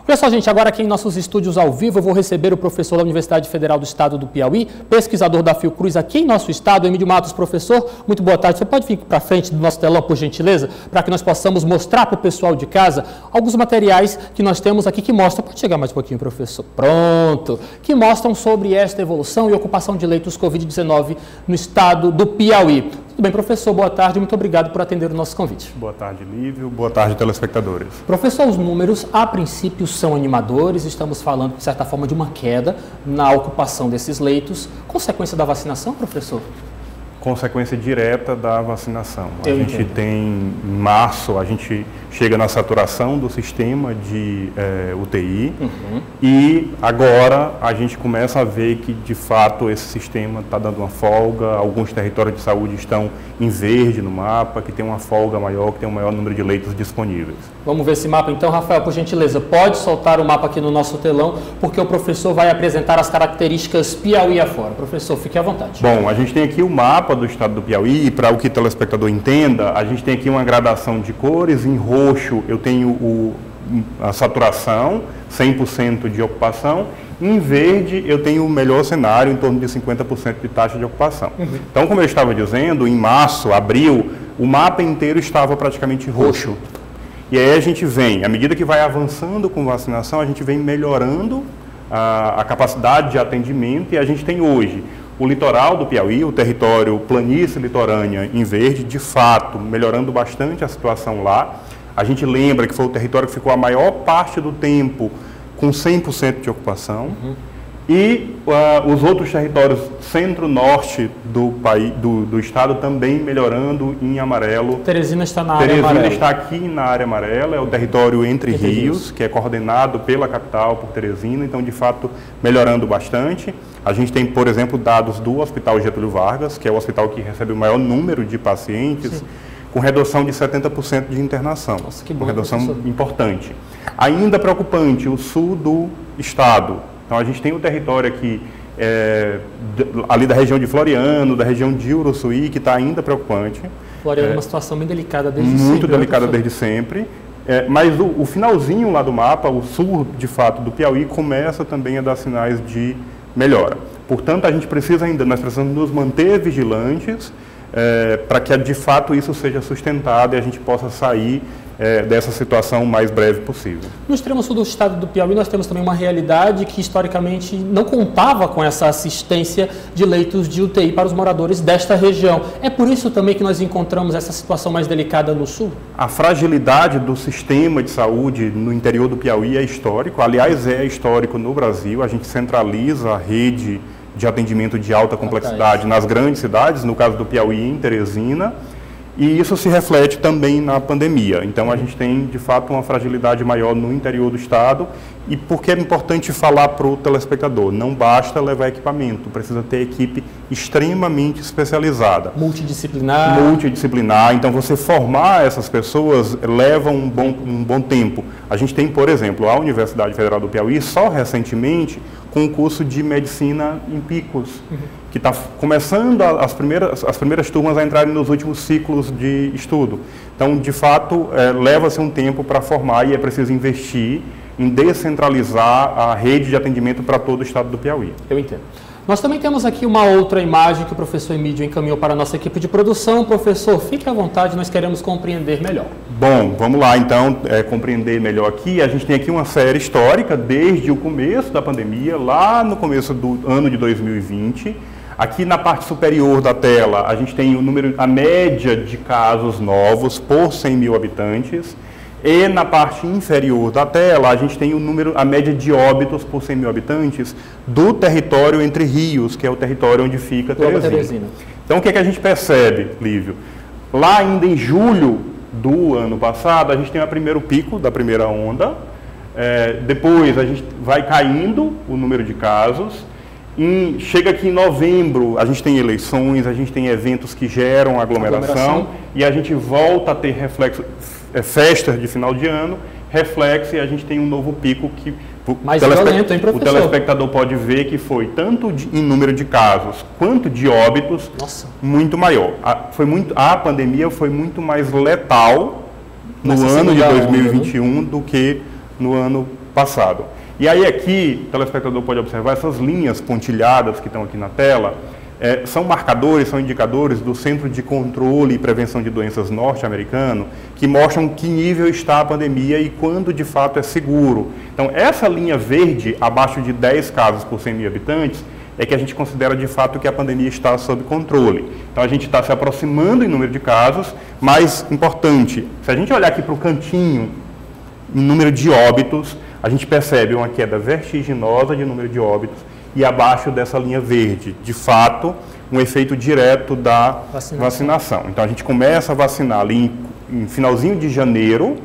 Pessoal, gente, agora aqui em nossos estúdios ao vivo eu vou receber o professor da Universidade Federal do Estado do Piauí, pesquisador da Fiocruz aqui em nosso estado, Emílio Matos. Professor, muito boa tarde. Você pode vir para frente do nosso telão, por gentileza, para que nós possamos mostrar para o pessoal de casa alguns materiais que nós temos aqui que mostram, pode chegar mais um pouquinho, professor, pronto, que mostram sobre esta evolução e ocupação de leitos Covid-19 no estado do Piauí. Tudo bem, professor? Boa tarde, muito obrigado por atender o nosso convite. Boa tarde, Lívio. Boa tarde, telespectadores. Professor, os números, a princípio, são animadores. Estamos falando, de certa forma, de uma queda na ocupação desses leitos. Consequência da vacinação, professor? Consequência direta da vacinação. A gente tem, em março, a gente chega na saturação do sistema de UTI e agora a gente começa a ver que, de fato, esse sistema está dando uma folga. Alguns territórios de saúde estão em verde no mapa, que tem uma folga maior, que tem um maior número de leitos disponíveis. Vamos ver esse mapa então, Rafael, por gentileza. Pode soltar o mapa aqui no nosso telão, porque o professor vai apresentar as características Piauí afora. Professor, fique à vontade. Bom, a gente tem aqui o mapa do estado do Piauí, e para o que o telespectador entenda, a gente tem aqui uma gradação de cores. Em roxo eu tenho a saturação, 100% de ocupação. Em verde eu tenho o melhor cenário, em torno de 50% de taxa de ocupação. Então, como eu estava dizendo, em março, abril, o mapa inteiro estava praticamente roxo. E aí a gente vem, à medida que vai avançando com vacinação, a gente vem melhorando a capacidade de atendimento, e a gente tem hoje o litoral do Piauí, o território planície litorânea em verde, de fato, melhorando bastante a situação lá. A gente lembra que foi o território que ficou a maior parte do tempo com 100% de ocupação. E os outros territórios centro-norte do estado também melhorando em amarelo. Teresina está na área amarela. Teresina está aqui na área amarela, é o território entre rios, que é coordenado pela capital, por Teresina, então, de fato, melhorando bastante. A gente tem, por exemplo, dados do Hospital Getúlio Vargas, que é o hospital que recebe o maior número de pacientes, com redução de 70% de internação. Nossa, que bom, uma redução professor. Importante. Ainda preocupante, o sul do estado. Então, a gente tem o território aqui, ali da região de Floriano, da região de Uruçuí, que está ainda preocupante. Floriano é uma situação bem delicada desde sempre. Muito delicada desde sempre. Mas o finalzinho lá do mapa, o sul, de fato, do Piauí, começa também a dar sinais de melhora. Portanto, nós precisamos nos manter vigilantes para que, de fato, isso seja sustentado e a gente possa sair dessa situação o mais breve possível. No extremo sul do estado do Piauí, nós temos também uma realidade que, historicamente, não contava com essa assistência de leitos de UTI para os moradores desta região. É por isso também que nós encontramos essa situação mais delicada no sul? A fragilidade do sistema de saúde no interior do Piauí é histórico. Aliás, é histórico no Brasil. A gente centraliza a rede de atendimento de alta complexidade nas grandes cidades, no caso do Piauí, em Teresina. E isso se reflete também na pandemia. Então, a gente tem, de fato, uma fragilidade maior no interior do estado. E por que é importante falar para o telespectador? Não basta levar equipamento, precisa ter equipe extremamente especializada. Multidisciplinar. Multidisciplinar. Então, você formar essas pessoas leva um bom tempo. A gente tem, por exemplo, a Universidade Federal do Piauí, só recentemente, com o curso de medicina em Picos, que está começando as primeiras turmas a entrarem nos últimos ciclos de estudo. Então, de fato, leva-se um tempo para formar e é preciso investir em descentralizar a rede de atendimento para todo o estado do Piauí. Eu entendo. Nós também temos aqui uma outra imagem que o professor Emílio encaminhou para a nossa equipe de produção. Professor, fique à vontade, nós queremos compreender melhor. Bom, vamos lá então compreender melhor aqui. A gente tem aqui uma série histórica desde o começo da pandemia, lá no começo do ano de 2020. Aqui na parte superior da tela a gente tem a média de casos novos por 100 mil habitantes. E na parte inferior da tela, a gente tem a média de óbitos por 100 mil habitantes do território entre rios, que é o território onde fica Teresina. Então, o que é que a gente percebe, Lívio? Lá ainda em julho do ano passado, a gente tem o primeiro pico da primeira onda. Depois, a gente vai caindo o número de casos. Chega aqui em novembro, a gente tem eleições, a gente tem eventos que geram aglomeração. E a gente volta a ter festas de final de ano, reflexo, e a gente tem um novo pico que mais violento, hein, professor? O telespectador pode ver que foi tanto em número de casos quanto de óbitos. Nossa. Muito maior. A pandemia foi muito mais letal no ano de 2021 do que no ano passado. E aí aqui, o telespectador pode observar essas linhas pontilhadas que estão aqui na tela, são marcadores, são indicadores do Centro de Controle e Prevenção de Doenças norte-americano, que mostram que nível está a pandemia e quando de fato é seguro. Então, essa linha verde, abaixo de 10 casos por 100 mil habitantes, é que a gente considera de fato que a pandemia está sob controle. Então, a gente está se aproximando em número de casos, mas importante, se a gente olhar aqui para o cantinho, em número de óbitos, a gente percebe uma queda vertiginosa de número de óbitos, e abaixo dessa linha verde, de fato, um efeito direto da vacinação. Então, a gente começa a vacinar ali em finalzinho de janeiro,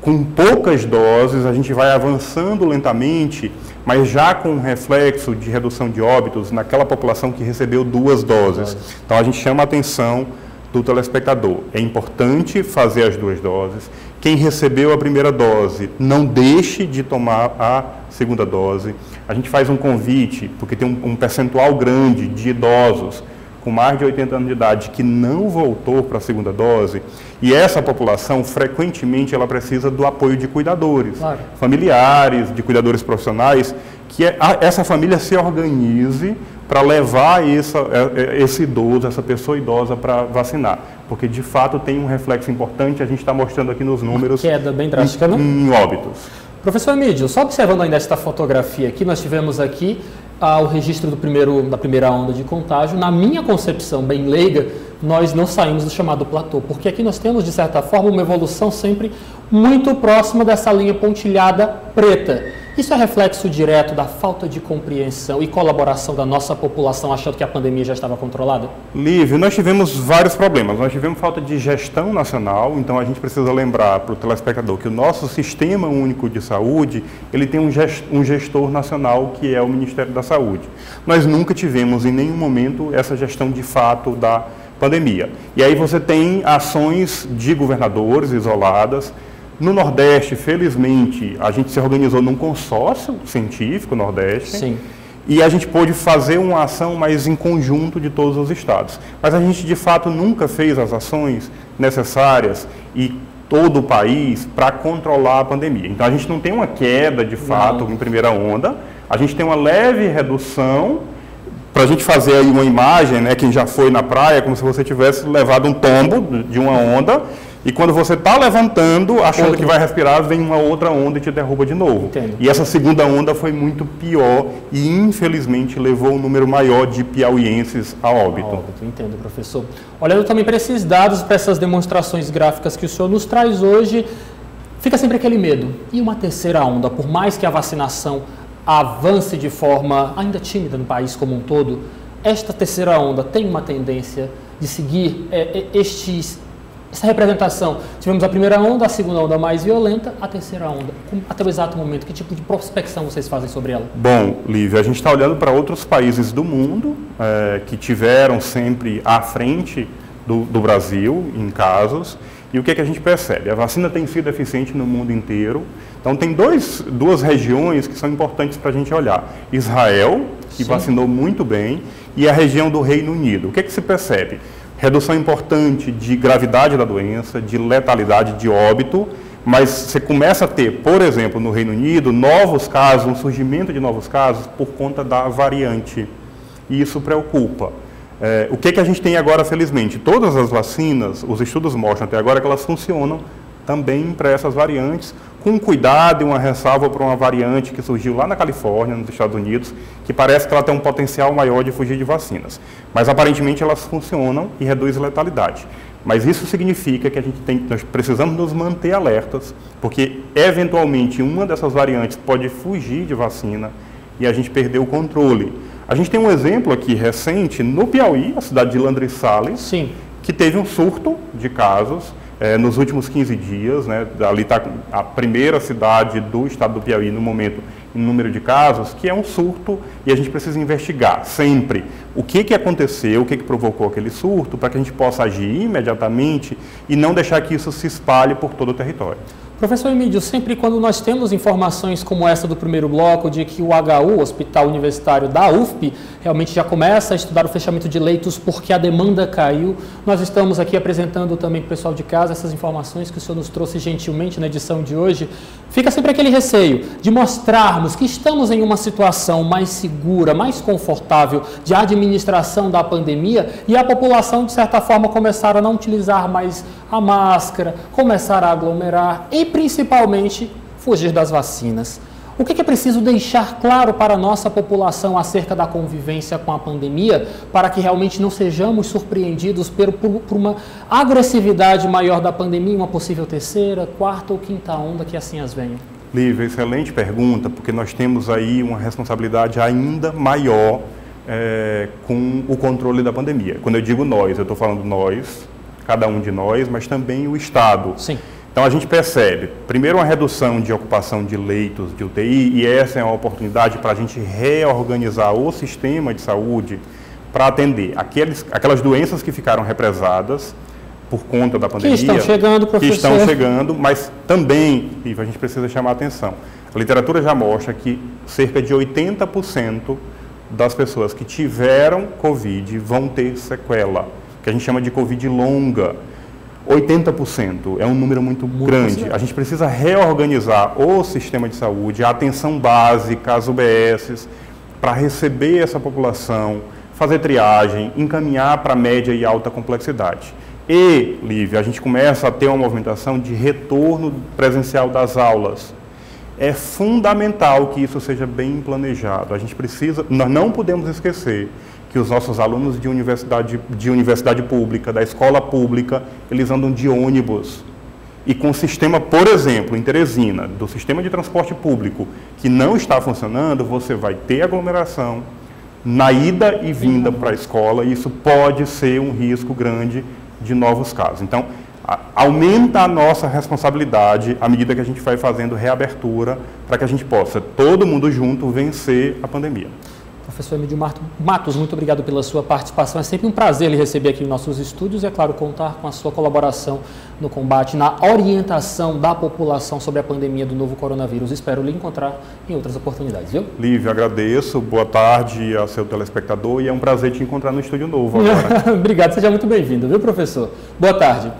com poucas doses, a gente vai avançando lentamente, mas já com um reflexo de redução de óbitos naquela população que recebeu 2 doses. Então, a gente chama a atenção do telespectador. É importante fazer as 2 doses. Quem recebeu a primeira dose, não deixe de tomar a segunda dose. A gente faz um convite, porque tem um percentual grande de idosos com mais de 80 anos de idade que não voltou para a segunda dose, e essa população, frequentemente, ela precisa do apoio de cuidadores, familiares, de cuidadores profissionais, que essa família se organize para levar esse idoso, essa pessoa idosa para vacinar, porque de fato tem um reflexo importante, a gente está mostrando aqui nos números, queda bem drástica, né? Em óbitos. Professor Emídio, só observando ainda esta fotografia aqui, nós tivemos aqui o registro da primeira onda de contágio. Na minha concepção bem leiga, nós não saímos do chamado platô, porque aqui nós temos, de certa forma, uma evolução sempre muito próxima dessa linha pontilhada preta. Isso é reflexo direto da falta de compreensão e colaboração da nossa população, achando que a pandemia já estava controlada? Lívio, nós tivemos vários problemas. Nós tivemos falta de gestão nacional, então a gente precisa lembrar para o telespectador que o nosso Sistema Único de Saúde, ele tem um gestor nacional, que é o Ministério da Saúde. Nós nunca tivemos em nenhum momento essa gestão de fato da pandemia. E aí você tem ações de governadores isoladas. No Nordeste, felizmente, a gente se organizou num consórcio científico Nordeste. Sim. E a gente pôde fazer uma ação mais em conjunto de todos os estados. Mas a gente, de fato, nunca fez as ações necessárias e todo o país para controlar a pandemia. Então, a gente não tem uma queda, de fato, em primeira onda. A gente tem uma leve redução. Para a gente fazer aí uma imagem, né, quem já foi na praia, como se você tivesse levado um tombo de uma onda, e quando você está levantando, achando que vai respirar, vem uma outra onda e te derruba de novo. Entendo. E essa segunda onda foi muito pior e, infelizmente, levou um número maior de piauienses a óbito. Entendo, professor. Olhando também para esses dados, para essas demonstrações gráficas que o senhor nos traz hoje, fica sempre aquele medo. E uma terceira onda, por mais que a vacinação avance de forma ainda tímida no país como um todo, esta terceira onda tem uma tendência de seguir essa representação. Tivemos a primeira onda, a segunda onda mais violenta, a terceira onda. Até o exato momento, que tipo de prospecção vocês fazem sobre ela? Bom, Lívia, a gente está olhando para outros países do mundo que tiveram sempre à frente do Brasil em casos. E o que a gente percebe? A vacina tem sido eficiente no mundo inteiro. Então, tem duas regiões que são importantes para a gente olhar. Israel, que vacinou muito bem, e a região do Reino Unido. O que se percebe? Redução importante de gravidade da doença, de letalidade, de óbito, mas você começa a ter, por exemplo, no Reino Unido, novos casos, um surgimento de novos casos por conta da variante. E isso preocupa. O que a gente tem agora, felizmente? Todas as vacinas, os estudos mostram até agora que elas funcionam também para essas variantes, com cuidado e uma ressalva para uma variante que surgiu lá na Califórnia, nos Estados Unidos, que parece que ela tem um potencial maior de fugir de vacinas. Mas aparentemente elas funcionam e reduzem a letalidade. Mas isso significa que nós precisamos nos manter alertas, porque eventualmente uma dessas variantes pode fugir de vacina e a gente perder o controle. A gente tem um exemplo aqui recente no Piauí, a cidade de Landry Salles, que teve um surto de casos nos últimos 15 dias, né? Ali está a primeira cidade do estado do Piauí no momento em número de casos, que é um surto, e a gente precisa investigar sempre o que aconteceu, o que provocou aquele surto, para que a gente possa agir imediatamente e não deixar que isso se espalhe por todo o território. Professor Emídio, sempre quando nós temos informações como essa do primeiro bloco, de que o HU, Hospital Universitário da UFP, realmente já começa a estudar o fechamento de leitos porque a demanda caiu, nós estamos aqui apresentando também para o pessoal de casa essas informações que o senhor nos trouxe gentilmente na edição de hoje. Fica sempre aquele receio de mostrarmos que estamos em uma situação mais segura, mais confortável de administração da pandemia e a população, de certa forma, começar a não utilizar mais a máscara, começar a aglomerar e principalmente fugir das vacinas. O que é preciso deixar claro para a nossa população acerca da convivência com a pandemia para que realmente não sejamos surpreendidos por uma agressividade maior da pandemia, uma possível terceira, quarta ou quinta onda que assim as venha? Lívia, excelente pergunta, porque nós temos aí uma responsabilidade ainda maior com o controle da pandemia. Quando eu digo nós, eu estou falando nós, cada um de nós, mas também o Estado. Sim. Então, a gente percebe, primeiro, uma redução de ocupação de leitos de UTI, e essa é uma oportunidade para a gente reorganizar o sistema de saúde para atender aquelas doenças que ficaram represadas por conta da pandemia. Que estão chegando, professor. Que estão chegando, mas também, e a gente precisa chamar a atenção, a literatura já mostra que cerca de 80% das pessoas que tiveram Covid vão ter sequela, que a gente chama de Covid longa. 80% é um número muito grande. A gente precisa reorganizar o sistema de saúde, a atenção básica, as UBSs, para receber essa população, fazer triagem, encaminhar para média e alta complexidade. E, Lívia, a gente começa a ter uma movimentação de retorno presencial das aulas. É fundamental que isso seja bem planejado. Nós não podemos esquecer que os nossos alunos de universidade pública, da escola pública, eles andam de ônibus. E com o sistema, por exemplo, em Teresina, do sistema de transporte público, que não está funcionando, você vai ter aglomeração na ida e vinda para a escola, e isso pode ser um risco grande de novos casos. Então, aumenta a nossa responsabilidade à medida que a gente vai fazendo reabertura, para que a gente possa, todo mundo junto, vencer a pandemia. Professor Emídio Matos, muito obrigado pela sua participação. É sempre um prazer lhe receber aqui em nossos estúdios e, é claro, contar com a sua colaboração no combate, na orientação da população sobre a pandemia do novo coronavírus. Espero lhe encontrar em outras oportunidades, viu? Lívia, agradeço. Boa tarde ao seu telespectador e é um prazer te encontrar no Estúdio Novo agora. Obrigado, seja muito bem-vindo, viu, professor? Boa tarde.